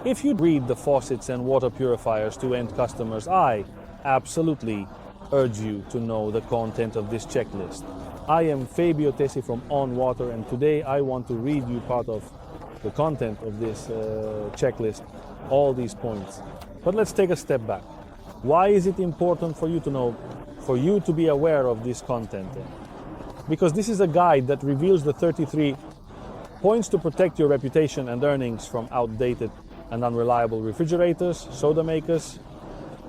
If you read the faucets and water purifiers to end customers, I absolutely urge you to know the content of this checklist. I am Fabio Tessi from Onnwater, and today I want to read you part of the content of this checklist, all these points. But let's take a step back. Why is it important for you to know, for you to be aware of this content? Because this is a guide that reveals the 33 points to protect your reputation and earnings from outdated and unreliable refrigerators, soda makers.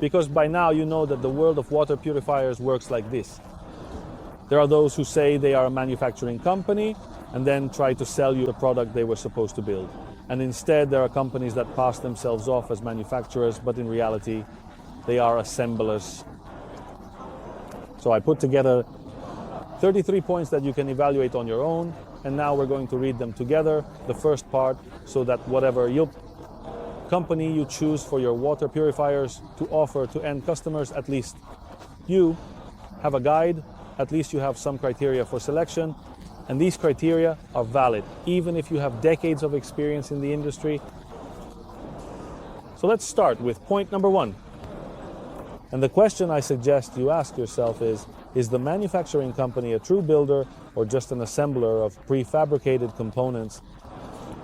Because by now you know that the world of water purifiers works like this. There are those who say they are a manufacturing company and then try to sell you the product they were supposed to build. And instead there are companies that pass themselves off as manufacturers, but in reality they are assemblers. So I put together 33 points that you can evaluate on your own, and now we're going to read them together, the first part, so that whatever company you choose for your water purifiers to offer to end customers, at least you have a guide, at least you have some criteria for selection, and these criteria are valid, even if you have decades of experience in the industry. So let's start with point number 1. And the question I suggest you ask yourself is the manufacturing company a true builder or just an assembler of prefabricated components?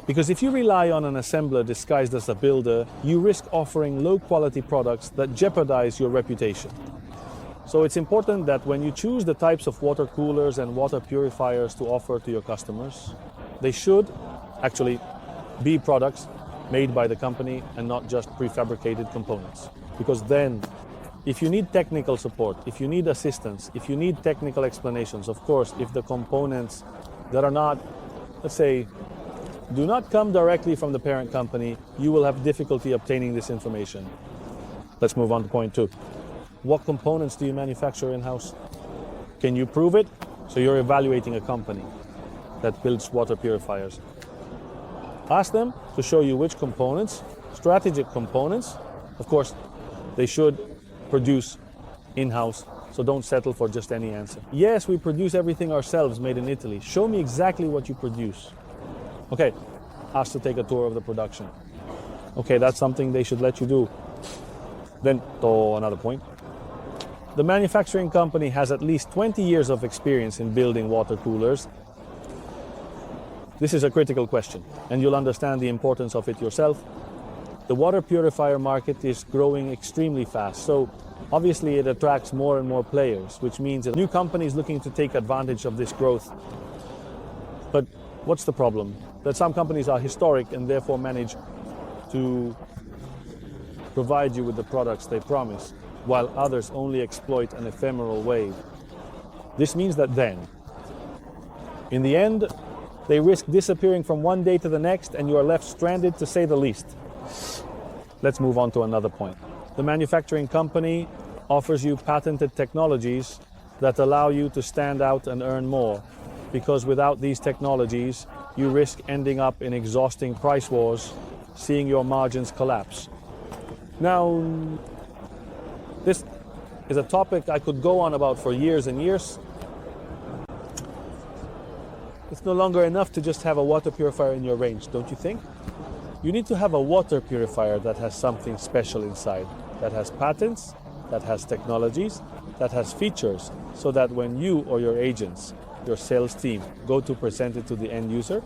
Because if you rely on an assembler disguised as a builder, you risk offering low-quality products that jeopardize your reputation. So it's important that when you choose the types of water coolers and water purifiers to offer to your customers, they should actually be products made by the company and not just prefabricated components. Because then, if you need technical support, if you need assistance, if you need technical explanations, of course, if the components that are not, let's say, do not come directly from the parent company, you will have difficulty obtaining this information. Let's move on to point 2. What components do you manufacture in-house? Can you prove it? So you're evaluating a company that builds water purifiers. Ask them to show you which components, strategic components, of course, they should produce in-house, so don't settle for just any answer. Yes, we produce everything ourselves, made in Italy. Show me exactly what you produce. Okay, ask to take a tour of the production. Okay, that's something they should let you do. Then, another point. The manufacturing company has at least 20 years of experience in building water coolers. This is a critical question, and you'll understand the importance of it yourself. The water purifier market is growing extremely fast, so obviously it attracts more and more players, which means that new companies looking to take advantage of this growth. But what's the problem? That some companies are historic and therefore manage to provide you with the products they promise, while others only exploit an ephemeral wave. This means that then, in the end, they risk disappearing from one day to the next and you are left stranded, to say the least. Let's move on to another point. The manufacturing company offers you patented technologies that allow you to stand out and earn more, because without these technologies, you risk ending up in exhausting price wars, seeing your margins collapse. Now, this is a topic I could go on about for years and years. It's no longer enough to just have a water purifier in your range, don't you think? You need to have a water purifier that has something special inside, that has patents, that has technologies, that has features, so that when you or your agents, your sales team, go to present it to the end user,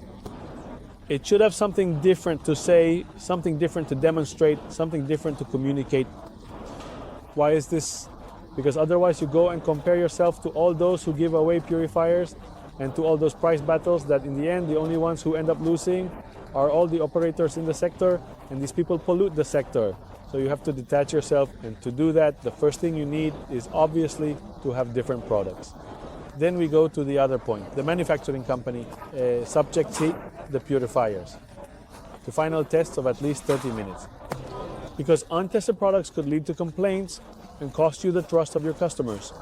it should have something different to say, something different to demonstrate, something different to communicate. Why is this? Because otherwise you go and compare yourself to all those who give away purifiers and to all those price battles that in the end the only ones who end up losing are all the operators in the sector, and these people pollute the sector. So you have to detach yourself, and to do that, the first thing you need is obviously to have different products. Then we go to the other point. The manufacturing company subjects the purifiers to final tests of at least 30 minutes. Because untested products could lead to complaints and cost you the trust of your customers.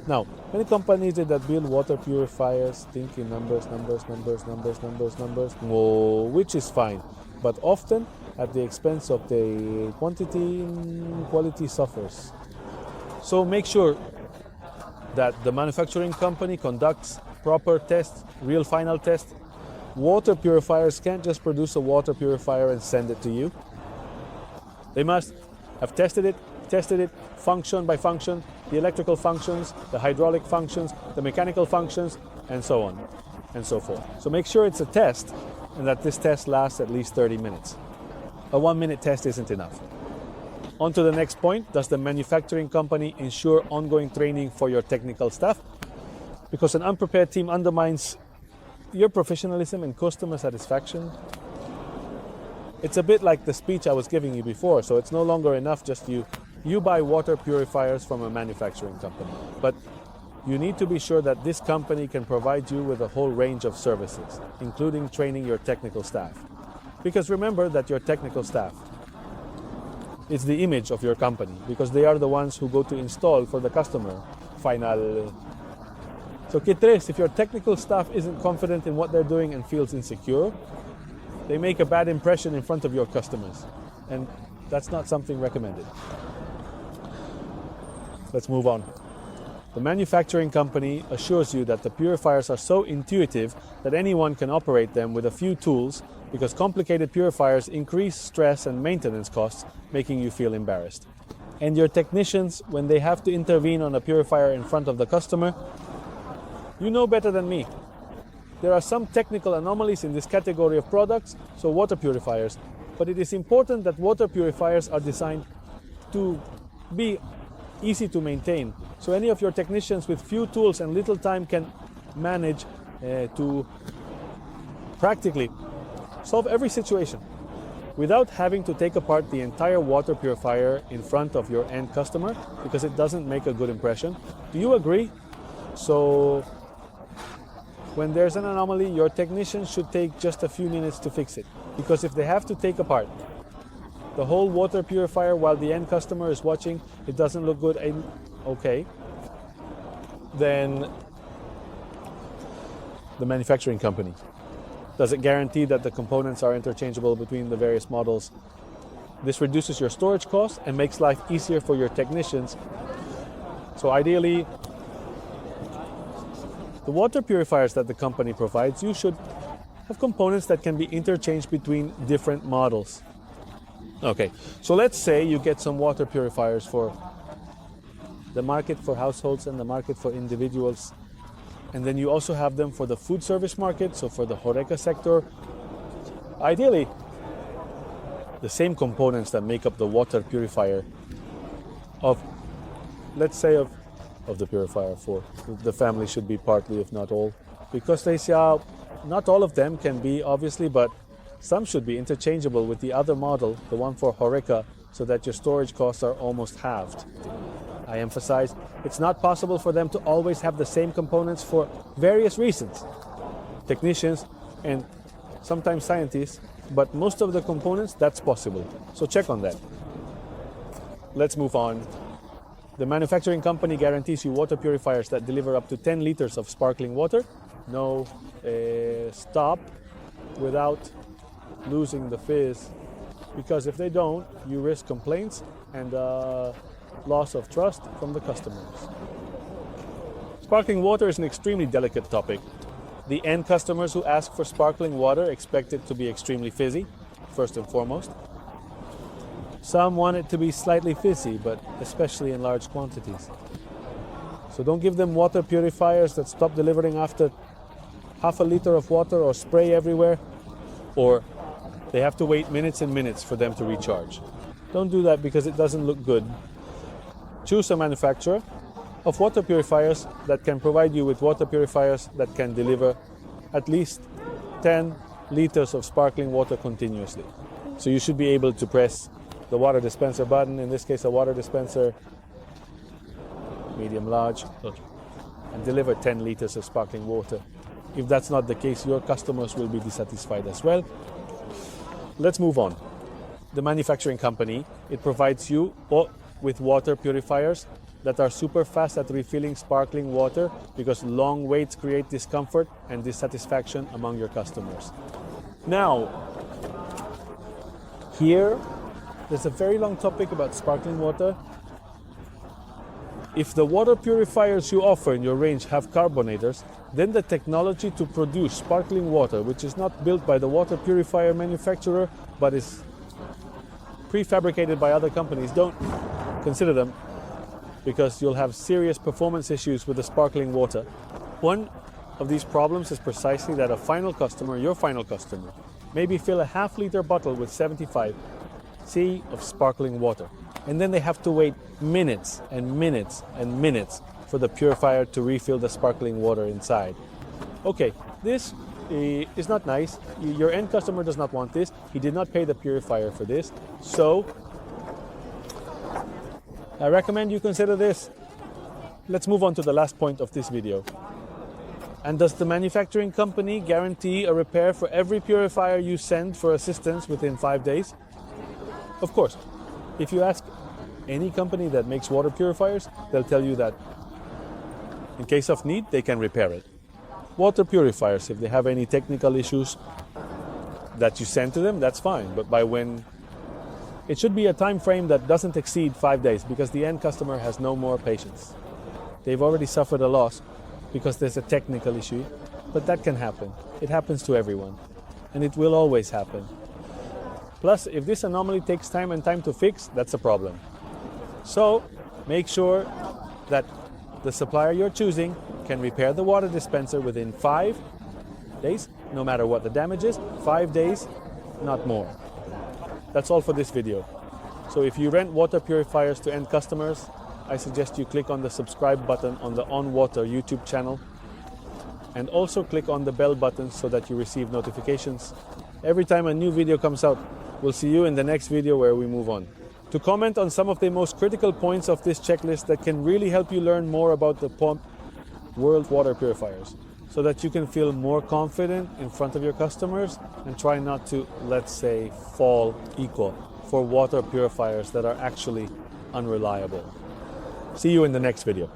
Now, many companies that build water purifiers think in numbers, which is fine, but often at the expense of the quality suffers. So make sure that the manufacturing company conducts proper tests, real final tests, Water purifiers can't just produce a water purifier and send it to you. They must have tested it function by function, the electrical functions, the hydraulic functions, the mechanical functions, and so on and so forth. So make sure it's a test and that this test lasts at least 30 minutes. A 1-minute test isn't enough. On to the next point. Does the manufacturing company ensure ongoing training for your technical staff? Because an unprepared team undermines your professionalism and customer satisfaction. It's a bit like the speech I was giving you before, so it's no longer enough just you buy water purifiers from a manufacturing company. But you need to be sure that this company can provide you with a whole range of services, including training your technical staff. Because remember that your technical staff is the image of your company, because they are the ones who go to install for the customer final. So key tres, if your technical staff isn't confident in what they're doing and feels insecure, they make a bad impression in front of your customers. And that's not something recommended. Let's move on. The manufacturing company assures you that the purifiers are so intuitive that anyone can operate them with a few tools, because complicated purifiers increase stress and maintenance costs, making you feel embarrassed. And your technicians, when they have to intervene on a purifier in front of the customer, you know better than me. There are some technical anomalies in this category of products, so water purifiers, but it is important that water purifiers are designed to be easy to maintain. So any of your technicians with few tools and little time can manage to practically solve every situation without having to take apart the entire water purifier in front of your end customer, because it doesn't make a good impression. Do you agree? So when there's an anomaly, your technician should take just a few minutes to fix it, because if they have to take apart the whole water purifier while the end customer is watching, it doesn't look good. Okay, then the manufacturing company, does it guarantee that the components are interchangeable between the various models? This reduces your storage costs and makes life easier for your technicians. So ideally, the water purifiers that the company provides you should have components that can be interchanged between different models. Okay, so let's say you get some water purifiers for the market for households and the market for individuals, and then you also have them for the food service market, so for the HoReCa sector. Ideally, the same components that make up the water purifier of, let's say, of the purifier for the family should be partly, if not all, because they say not all of them can be, obviously, but some should be interchangeable with the other model, the one for HoReCa, so that your storage costs are almost halved. I emphasize, it's not possible for them to always have the same components for various reasons. Technicians and sometimes scientists, but most of the components, that's possible. So check on that. Let's move on. The manufacturing company guarantees you water purifiers that deliver up to 10 liters of sparkling water. No stop without losing the fizz, because if they don't, you risk complaints and loss of trust from the customers. Sparkling water is an extremely delicate topic. The end customers who ask for sparkling water expect it to be extremely fizzy, first and foremost. Some want it to be slightly fizzy, but especially in large quantities. So don't give them water purifiers that stop delivering after half a liter of water, or spray everywhere, or they have to wait minutes and minutes for them to recharge. Don't do that, because it doesn't look good. Choose a manufacturer of water purifiers that can provide you with water purifiers that can deliver at least 10 liters of sparkling water continuously. So you should be able to press the water dispenser button, in this case a water dispenser, medium, large, and deliver 10 liters of sparkling water. If that's not the case, your customers will be dissatisfied as well. Let's move on. The manufacturing company, it provides you with water purifiers that are super fast at refilling sparkling water, because long waits create discomfort and dissatisfaction among your customers. Now, here, there's a very long topic about sparkling water. If the water purifiers you offer in your range have carbonators, then the technology to produce sparkling water, which is not built by the water purifier manufacturer, but is prefabricated by other companies, don't consider them, because you'll have serious performance issues with the sparkling water. One of these problems is precisely that a final customer, your final customer, maybe fill a half-liter bottle with 75 C of sparkling water, and then they have to wait minutes and minutes and minutes for the purifier to refill the sparkling water inside. Okay, this is not nice. Your end customer does not want this. He did not pay the purifier for this. So I recommend you consider this. Let's move on to the last point of this video. And does the manufacturing company guarantee a repair for every purifier you send for assistance within 5 days? Of course. If you ask any company that makes water purifiers, they'll tell you that in case of need, they can repair it. Water purifiers, if they have any technical issues that you send to them, that's fine. But by when, it should be a time frame that doesn't exceed 5 days, because the end customer has no more patience. They've already suffered a loss because there's a technical issue, but that can happen. It happens to everyone, and it will always happen. Plus, if this anomaly takes time to fix, that's a problem. So make sure that the supplier you're choosing can repair the water dispenser within 5 days, no matter what the damage is. 5 days, not more. That's all for this video. So if you rent water purifiers to end customers, I suggest you click on the subscribe button on the Onnwater YouTube channel, and also click on the bell button so that you receive notifications every time a new video comes out. We'll see you in the next video where we move on to comment on some of the most critical points of this checklist that can really help you learn more about the pump world water purifiers, so that you can feel more confident in front of your customers and try not to, let's say, fall equal for water purifiers that are actually unreliable. See you in the next video.